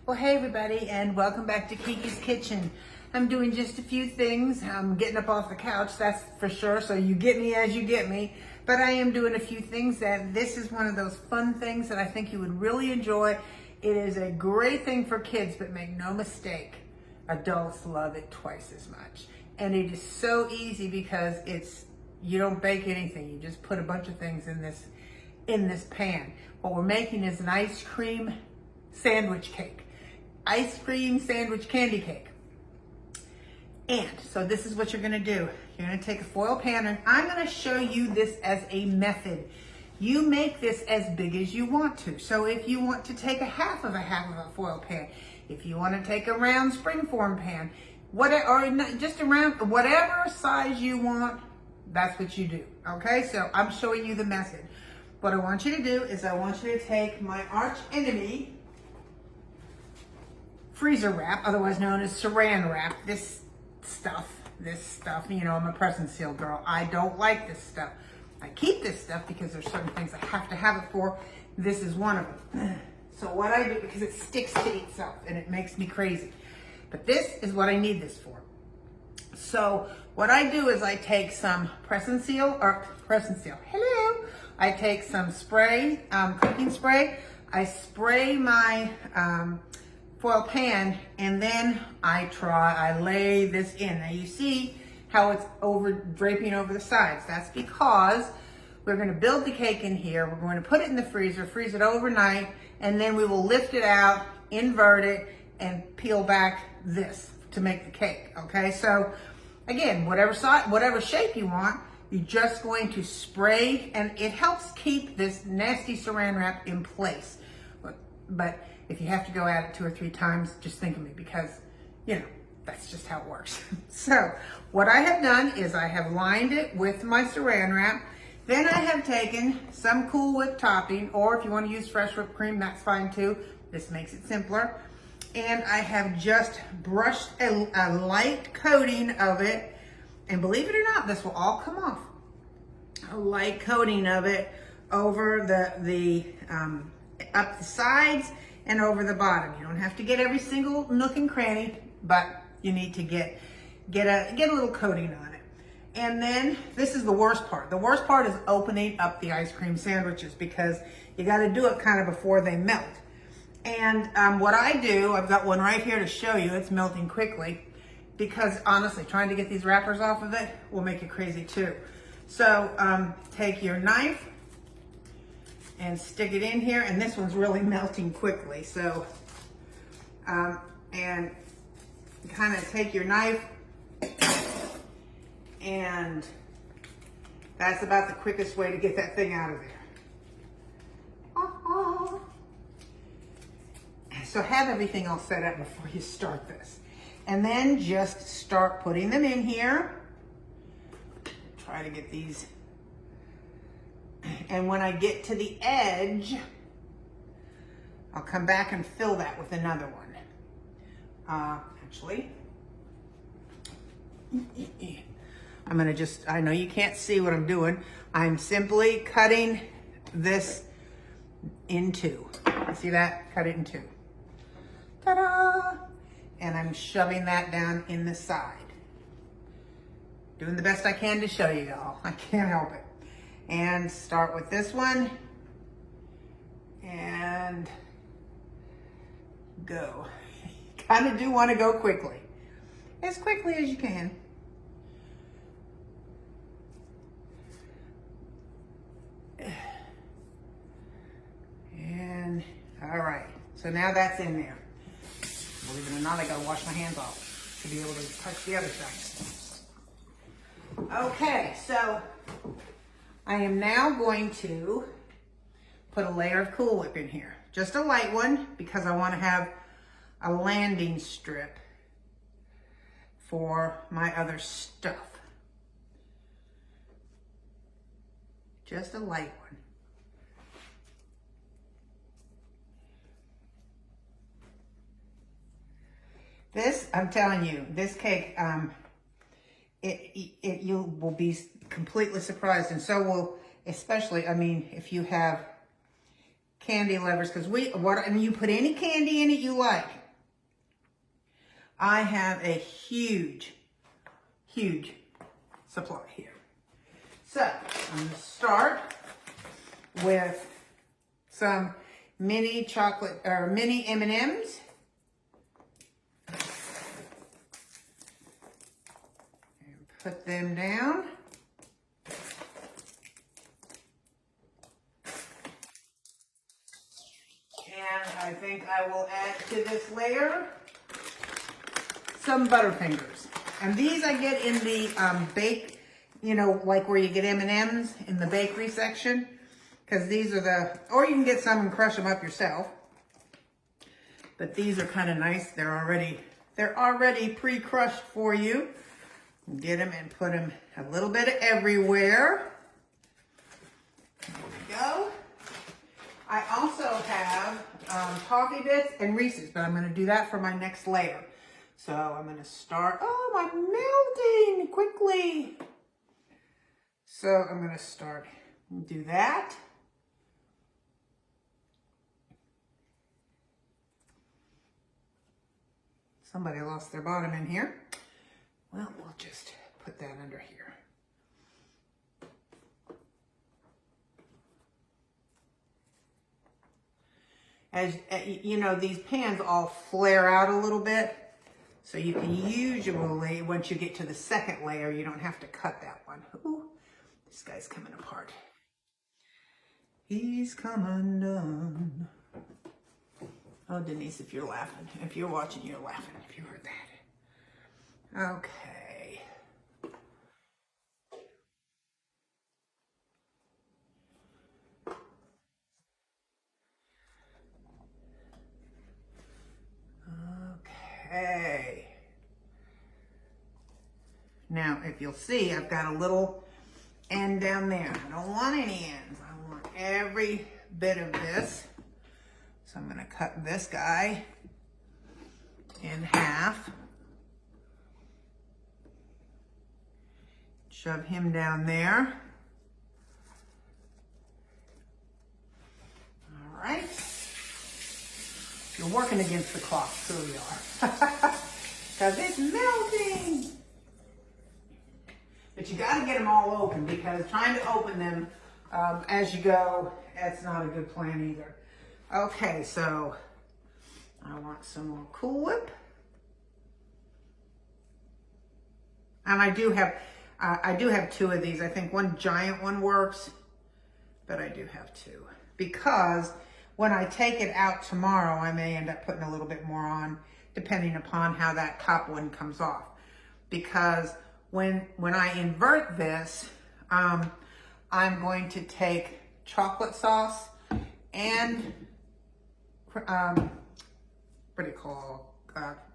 Well, hey everybody, and welcome back to Kiki's Kitchen. I'm doing just a few things. I'm getting up off the couch, that's for sure, so you get me as you get me. But I am doing a few things that this is one of those fun things that I think you would really enjoy. It is a great thing for kids, but make no mistake, adults love it twice as much. And it is so easy because you don't bake anything. You just put a bunch of things in this pan. What we're making is an ice cream sandwich cake. Ice cream sandwich candy cake. And so this is what you're gonna do. You're gonna take a foil pan, and I'm gonna show you this as a method. You make this as big as you want to. So if you want to take a half of a foil pan, if you want to take a round springform pan, just a round, whatever size you want, that's what you do. Okay, so I'm showing you the method. What I want you to do is I want you to take my arch enemy freezer wrap, otherwise known as saran wrap. This stuff, you know, I'm a press and seal girl. I don't like this stuff. I keep this stuff because there's certain things I have to have it for. This is one of them. So what I do, because it sticks to itself and it makes me crazy. But this is what I need this for. So what I do is I take some press and seal, hello. I take some spray, cooking spray. I spray my foil pan, and then I lay this in. Now you see how it's draping over the sides. That's because we're going to build the cake in here. We're going to put it in the freezer, freeze it overnight, and then we will lift it out, invert it, and peel back this to make the cake. Okay, so again, whatever shape you want, you're just going to spray, and it helps keep this nasty saran wrap in place. But if you have to go at it 2 or 3 times, just think of me, because, you know, that's just how it works. So what I have done is I have lined it with my saran wrap. Then I have taken some Cool Whip topping, or if you want to use fresh whipped cream, that's fine too. This makes it simpler. And I have just brushed a light coating of it. And believe it or not, this will all come off. A light coating of it over up the sides and over the bottom. You don't have to get every single nook and cranny, but you need to get a little coating on it. And then this is the worst part. The worst part is opening up the ice cream sandwiches, because you got to do it kind of before they melt. And what I do, I've got one right here to show you. It's melting quickly, because honestly, trying to get these wrappers off of it will make you crazy too. So take your knife and stick it in here, and this one's really melting quickly. So, and kind of take your knife, and that's about the quickest way to get that thing out of there. So have everything all set up before you start this. And then just start putting them in here. Try to get these. And when I get to the edge, I'll come back and fill that with another one. Actually, I'm gonna I know you can't see what I'm doing. I'm simply cutting this in 2. See that? Cut it in 2. Ta-da! And I'm shoving that down in the side. Doing the best I can to show you y'all. I can't help it. And start with this one and go. Kind of do want to go quickly, as quickly as you can. And all right, so now that's in there. Believe it or not, I gotta wash my hands off to be able to touch the other side. Okay, so I am now going to put a layer of Cool Whip in here. Just a light one, because I want to have a landing strip for my other stuff. Just a light one. This, I'm telling you, this cake, you will be completely surprised, and so will, especially, I mean, if you have candy lovers, because and you put any candy in it you like. I have a huge supply here. So I'm going to start with some mini chocolate or mini M&Ms. And put them down. And I think I will add to this layer some Butterfingers. And these I get in the bake, you know, like where you get M&Ms in the bakery section. Because these are or you can get some and crush them up yourself. But these are kind of nice. They're already pre-crushed for you. Get them and put them a little bit of everywhere. There we go. I also have Toffee Bits and Reese's, but I'm going to do that for my next layer. So I'm going to start, I'm melting quickly. So I'm going to start, do that. Somebody lost their bottom in here. Well, we'll just put that under here. As you know, these pans all flare out a little bit. So you can usually, once you get to the second layer, you don't have to cut that one. Ooh, this guy's coming apart. He's come undone. Oh, Denise, if you're laughing. If you're watching, you're laughing if you heard that. Okay. Okay. Now, if you'll see, I've got a little end down there. I don't want any ends. I want every bit of this. So I'm going to cut this guy in half. Shove him down there. All right. You're working against the clock, so you are. Because it's melting. But you got to get them all open, because trying to open them as you go, that's not a good plan either. Okay, so I want some more Cool Whip. And I do have two of these. I think one giant one works, but I do have two. Because when I take it out tomorrow, I may end up putting a little bit more on, depending upon how that top one comes off. Because when I invert this, I'm going to take chocolate sauce and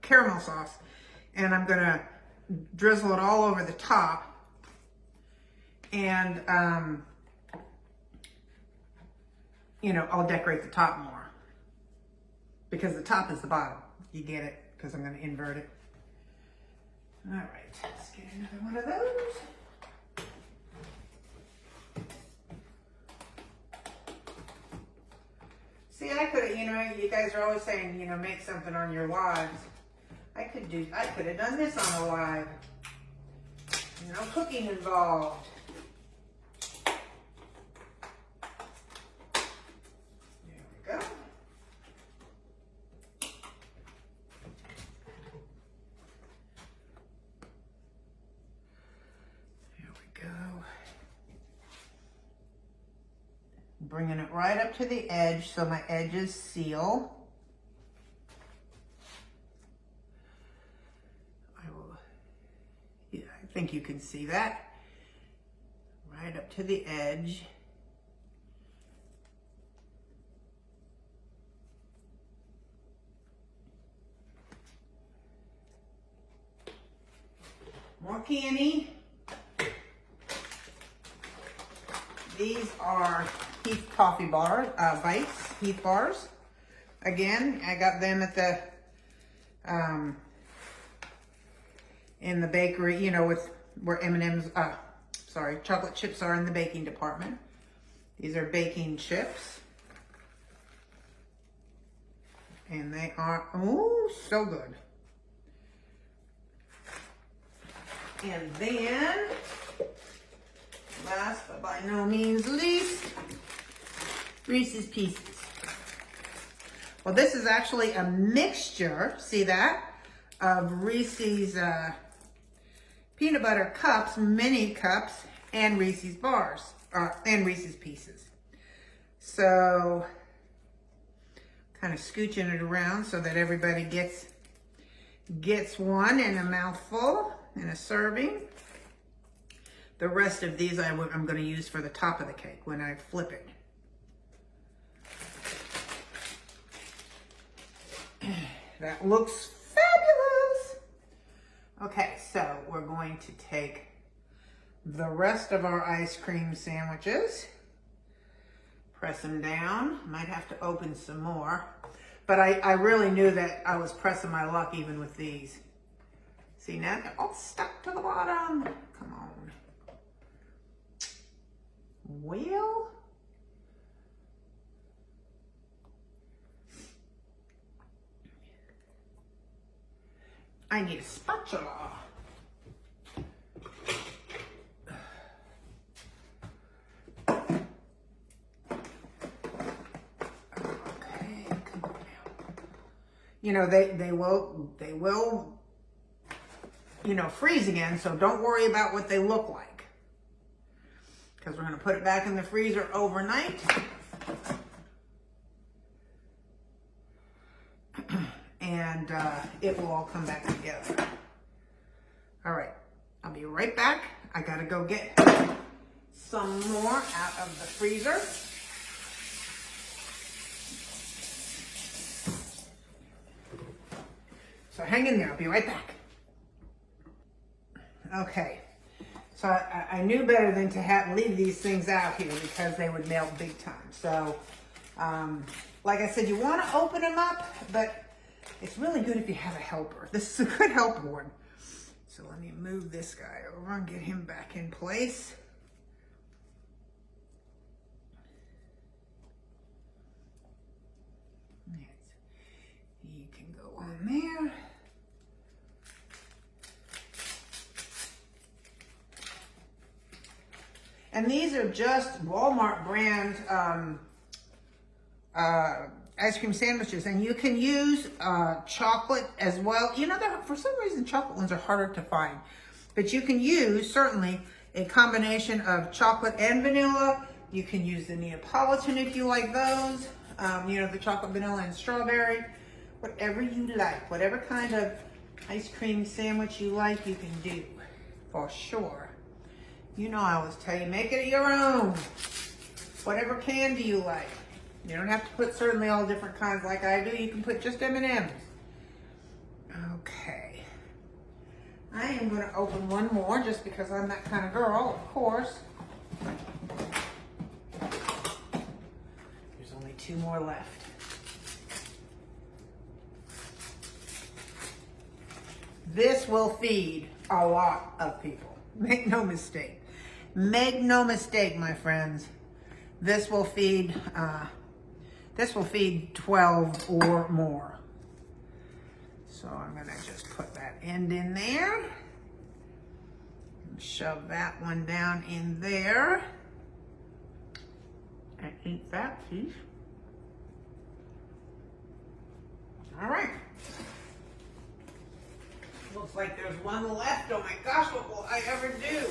caramel sauce, and I'm gonna drizzle it all over the top, and you know, I'll decorate the top more, because the top is the bottom. You get it? Because I'm gonna invert it. All right, let's get another one of those. See, I could have, you know, you guys are always saying, you know, make something on your lives. I could have done this on a live. No cooking involved. There we go. There we go. Bringing it right up to the edge so my edges seal. I think you can see that. Right up to the edge. More candy. These are Heath coffee bar bites, Heath bars. Again, I got them at the in the bakery, you know, with where M&M's, chocolate chips are in the baking department. These are baking chips. And they are, oh, so good. And then, last but by no means least, Reese's Pieces. Well, this is actually a mixture, see that, of Reese's peanut butter cups, mini cups, and Reese's bars, and Reese's Pieces. So, kind of scooching it around so that everybody gets one in a mouthful, in a serving. The rest of these I'm going to use for the top of the cake when I flip it. That looks fabulous. Okay, so we're going to take the rest of our ice cream sandwiches, press them down. Might have to open some more, but I really knew that I was pressing my luck even with these. See, now they're all stuck to the bottom. Come on. Well, I need a spatula. Okay, come on now. You know, they will, you know, freeze again, so don't worry about what they look like. Because we're going to put it back in the freezer overnight. And it will all come back together. All right, I'll be right back. I gotta go get some more out of the freezer. So hang in there, I'll be right back. Okay, so I knew better than to leave these things out here because they would melt big time. So, like I said, you want to open them up, but it's really good if you have a helper. This is a good helper one. So let me move this guy over and get him back in place. You can go on there. And these are just Walmart brand ice cream sandwiches, and you can use chocolate as well. You know, for some reason chocolate ones are harder to find, but you can use certainly a combination of chocolate and vanilla. You can use the Neapolitan if you like those. You know, the chocolate, vanilla, and strawberry. Whatever you like, whatever kind of ice cream sandwich you like, you can do for sure. You know, I always tell you, make it your own. Whatever candy you like. You don't have to put certainly all different kinds like I do. You can put just M&Ms. Okay. I am going to open one more just because I'm that kind of girl, of course. There's only 2 more left. This will feed a lot of people. Make no mistake. Make no mistake, my friends. This will feed 12 or more. So I'm going to just put that end in there. And shove that one down in there. And eat that piece. All right. Looks like there's one left. Oh my gosh, what will I ever do?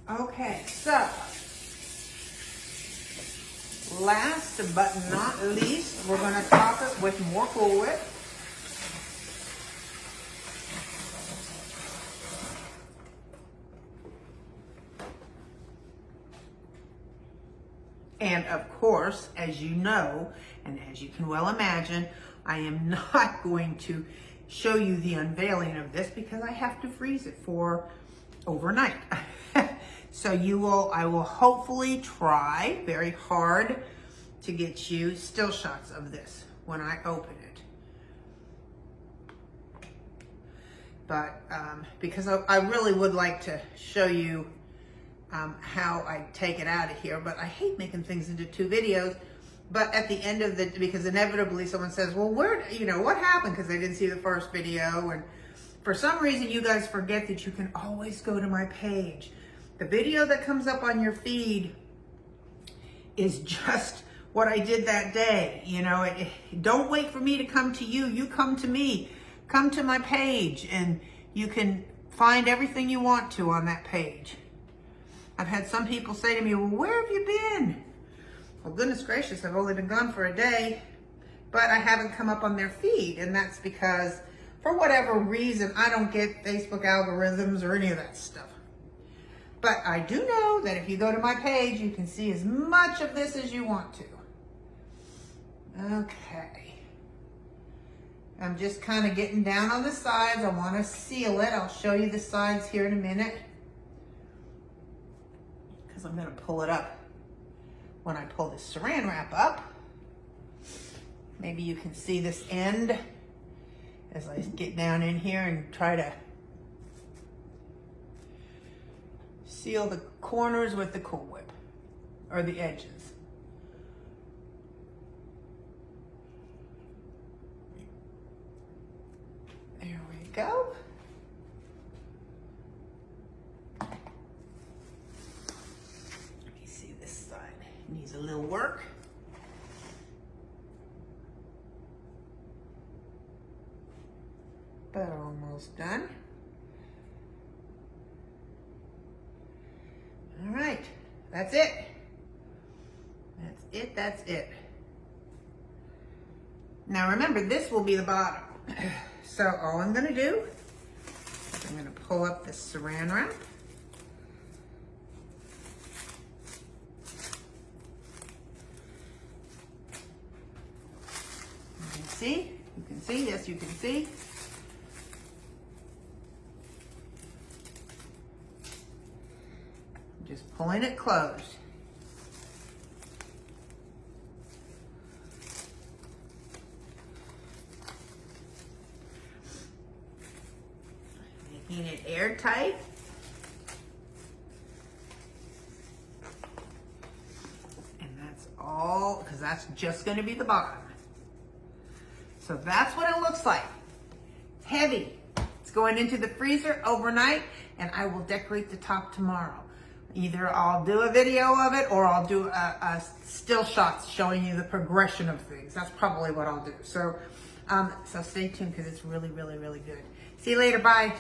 Okay, so last but not least, we're going to top it with more Cool Whip. And of course, as you know, and as you can well imagine, I am not going to show you the unveiling of this because I have to freeze it for overnight. So I will hopefully try very hard to get you still shots of this when I open it. But because I really would like to show you how I take it out of here, but I hate making things into 2 videos. But at the end of the, because inevitably someone says, well, where, you know, what happened? Because they didn't see the first video. And for some reason, you guys forget that you can always go to my page. The video that comes up on your feed is just what I did that day. You know, don't wait for me to come to you. You come to me. Come to my page, and you can find everything you want to on that page. I've had some people say to me, well, where have you been? Well, goodness gracious, I've only been gone for a day, but I haven't come up on their feed. And that's because, for whatever reason, I don't get Facebook algorithms or any of that stuff. But I do know that if you go to my page, you can see as much of this as you want to. Okay. I'm just kind of getting down on the sides. I want to seal it. I'll show you the sides here in a minute, because I'm going to pull it up when I pull this saran wrap up. Maybe you can see this end as I get down in here and try to seal the corners with the Cool Whip, or the edges. There we go. Needs a little work. But almost done. All right, that's it. That's it, that's it. Now remember, this will be the bottom. So all I'm gonna do is I'm gonna pull up this saran wrap. See? You can see, yes, you can see. Just pulling it closed. Making it airtight. And that's all, because that's just going to be the bottom. So that's what it looks like. It's heavy. It's going into the freezer overnight, and I will decorate the top tomorrow. Either I'll do a video of it, or I'll do a still shots showing you the progression of things. That's probably what I'll do. So, so stay tuned, because it's really, really, really good. See you later. Bye.